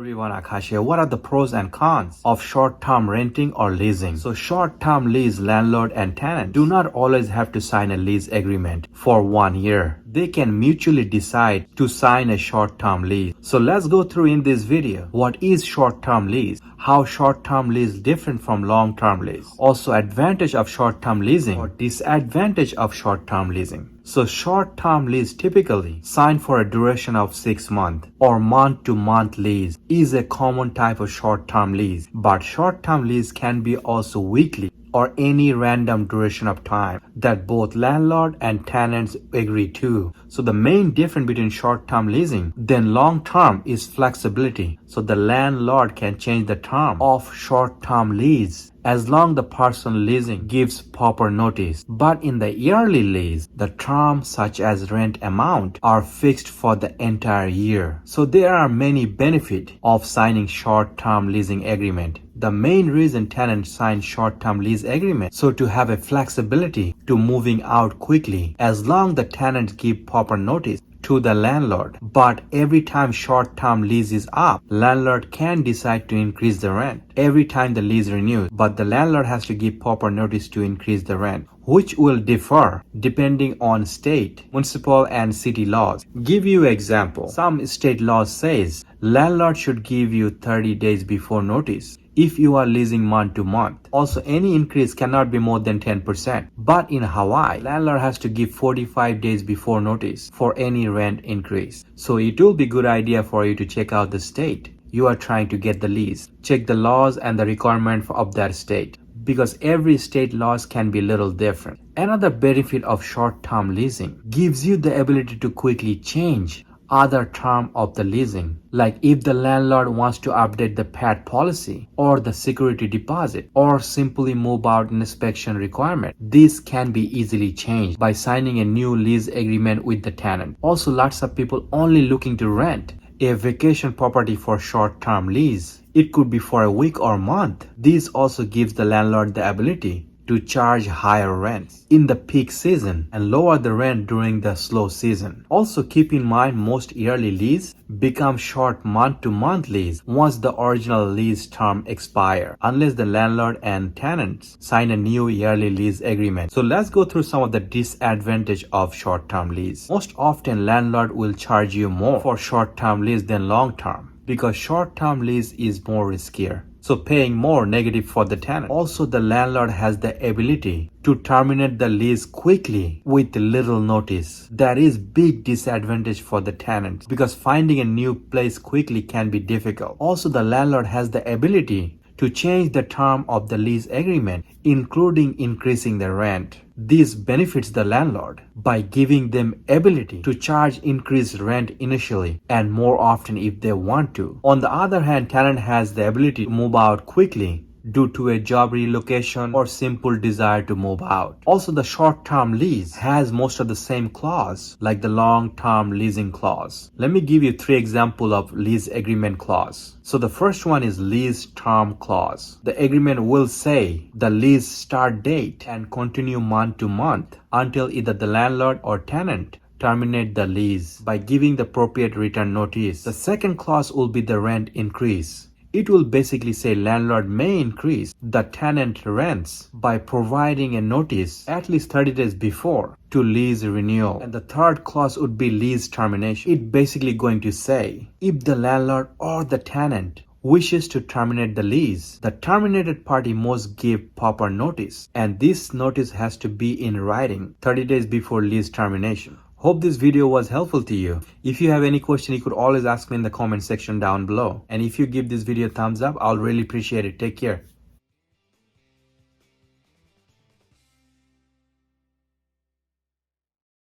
everyone, Akash here. What are the pros and cons of short-term renting or leasing? So short-term lease, landlord and tenant do not always have to sign a lease agreement for 1 year. They can mutually decide to sign a short-term lease. So let's go through in this video what is short-term lease, how short-term lease different from long-term lease, also advantage of short-term leasing or disadvantage of short-term leasing. So short-term lease typically signed for a duration of 6 months or month-to-month lease is a common type of short-term lease, but short-term lease can be also weekly or any random duration of time that both landlord and tenants agree to. So the main difference between short-term leasing than long-term is flexibility. So the landlord can change the term of short-term lease as long the person leasing gives proper notice. But in the yearly lease, the terms such as rent amount are fixed for the entire year. So there are many benefits of signing short-term leasing agreement. The main reason tenants sign short-term lease agreement so to have a flexibility to moving out quickly as long the tenants give proper notice to the landlord. But every time short-term lease is up, landlord can decide to increase the rent every time the lease renews, but the landlord has to give proper notice to increase the rent, which will differ depending on state, municipal and city laws. Give you example. Some state laws says landlord should give you 30 days before notice if you are leasing month to month. Also, any increase cannot be more than 10%. But in Hawaii, landlord has to give 45 days before notice for any rent increase. So it will be good idea for you to check out the state you are trying to get the lease. Check the laws and the requirement of that state, because every state laws can be little different. Another benefit of short-term leasing gives you the ability to quickly change other term of the leasing, like if the landlord wants to update the pet policy or the security deposit or simply move out inspection requirement. This can be easily changed by signing a new lease agreement with the tenant. Also, lots of people only looking to rent a vacation property for short-term lease. It could be for a week or month. This also gives the landlord the ability to charge higher rents in the peak season and lower the rent during the slow season. Also keep in mind most yearly lease become short month-to-month lease once the original lease term expire, unless the landlord and tenants sign a new yearly lease agreement. So let's go through some of the disadvantage of short-term lease. Most often landlord will charge you more for short-term lease than long-term because short-term lease is more riskier, so paying more negative for the tenant. Also, the landlord has the ability to terminate the lease quickly with little notice. That is big disadvantage for the tenants because finding a new place quickly can be difficult. Also, the landlord has the ability to change the term of the lease agreement, including increasing the rent. This benefits the landlord by giving them ability to charge increased rent initially and more often if they want to. On the other hand, tenant has the ability to move out quickly due to a job relocation or simple desire to move out. Also, the short-term lease has most of the same clause like the long-term leasing clause. Let me give you 3 examples of lease agreement clause. So the first one is lease term clause. The agreement will say the lease start date and continue month to month until either the landlord or tenant terminate the lease by giving the appropriate return notice. The second clause will be the rent increase. It will basically say landlord may increase the tenant rents by providing a notice at least 30 days before to lease renewal. And the third clause would be lease termination. It basically going to say if the landlord or the tenant wishes to terminate the lease, the terminated party must give proper notice, and this notice has to be in writing 30 days before lease termination. Hope this video was helpful to you. If you have any question, you could always ask me in the comment section down below. And if you give this video a thumbs up, I'll really appreciate it. Take care.